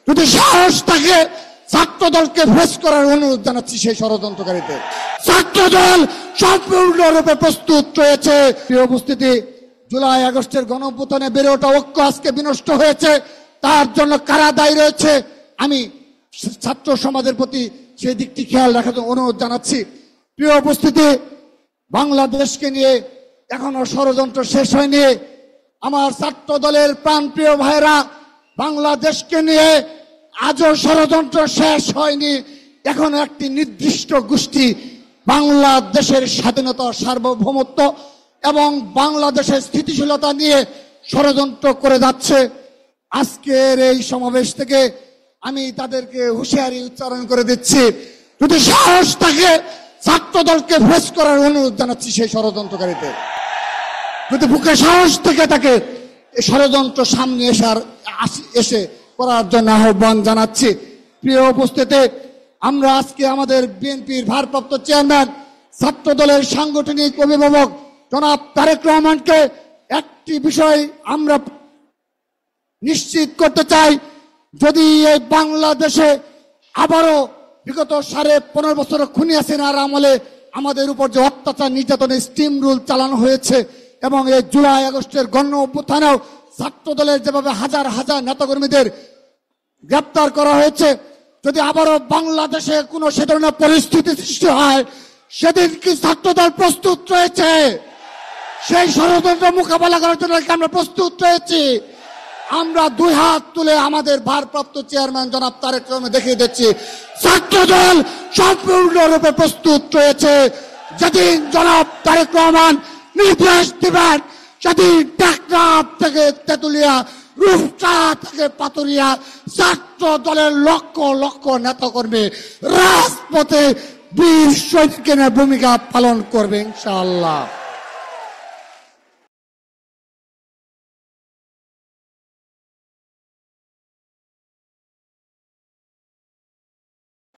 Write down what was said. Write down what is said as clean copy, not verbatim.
যদি সাহস থাকে ছাত্র দলকে ফেস করার অনুরোধ জানাচ্ছি সেই ষড়যন্ত্রকারীদের। ছাত্র দল সম্পূর্ণরূপে প্রস্তুত রয়েছে। প্রিয় উপস্থিতি, জুলাই আগস্টের গণঅভ্যুত্থানে বেড়ে ওঠা ঐক্য আজকে বিনষ্ট হয়েছে, তার জন্য কারা দায়ী রয়েছে আমি ছাত্র সমাজের প্রতি সেই দিকটি খেয়াল রাখার অনুরোধ জানাচ্ছি। প্রিয় উপস্থিতি, বাংলাদেশকে নিয়ে এখনো ষড়যন্ত্র শেষ হয়নি। আমার ছাত্র দলের প্রাণপ্রিয় ভাইরা, বাংলাদেশকে নিয়ে আজও ষড়যন্ত্র শেষ হয়নি। এখনো একটি নির্দিষ্ট গোষ্ঠী বাংলাদেশের স্বাধীনতা, সার্বভৌমত্ব এবং বাংলাদেশের স্থিতিশীলতা নিয়ে ষড়যন্ত্র করে যাচ্ছে। আজকের এই সমাবেশ থেকে আমি তাদেরকে হুঁশিয়ারি উচ্চারণ করে দিচ্ছি, যদি সাহস থাকে ছাত্র দলকে ফেস করার অনুরোধ জানাচ্ছি সেই ষড়যন্ত্রকারীদের। যদি বুকে সাহস থেকে তাকে ষড়যন্ত্র সামনে এসে করার জন্য আহ্বান জানাচ্ছি। প্রিয় উপস্থিতি, আমরা আজকে আমাদের বিএনপির ভারপ্রাপ্ত চেয়ারম্যান, ছাত্র দলের সাংগঠনিক অভিভাবক জনাব তারেক রহমানকে একটি বিষয় আমরা নিশ্চিত করতে চাই, যদি এই বাংলাদেশে আবারও বিগত 15.5 বছর খুনি হাসিনার আমলে আমাদের উপর যে অত্যাচার, নির্যাতনের স্টিম রুল চালানো হয়েছে এবং এই জুলাই আগস্টের গণ অভ্যুত্থানেও ছাত্র দলের যেভাবে হাজার হাজার নেতাকর্মীদের গ্রেপ্তার করা হয়েছে, যদি আবারও বাংলাদেশে কোনো সে ধরনের পরিস্থিতি সৃষ্টি হয়, সেদিন কি ছাত্রদল প্রস্তুত রয়েছে? সেই ষড়যন্ত্র মোকাবেলা করার জন্য আমরা প্রস্তুত রয়েছি। আমরা দুই হাত তুলে আমাদের ভারপ্রাপ্ত চেয়ারম্যান জনাব তারেক রহমান দেখিয়ে দিচ্ছি, ছাত্রদল সম্পূর্ণরূপে প্রস্তুত রয়েছে। যেদিন জনাব তারেক রহমান নির্দেশ দিবেন, সেদিন টেকনাফ থেকে তেতুলিয়া, রূপসা থেকে পাতুরিয়া ছাত্র দলের লক্ষ লক্ষ নেতাকর্মী রাজপথে বীর সৈনিকের ভূমিকা পালন করবে ইনশাআল্লাহ।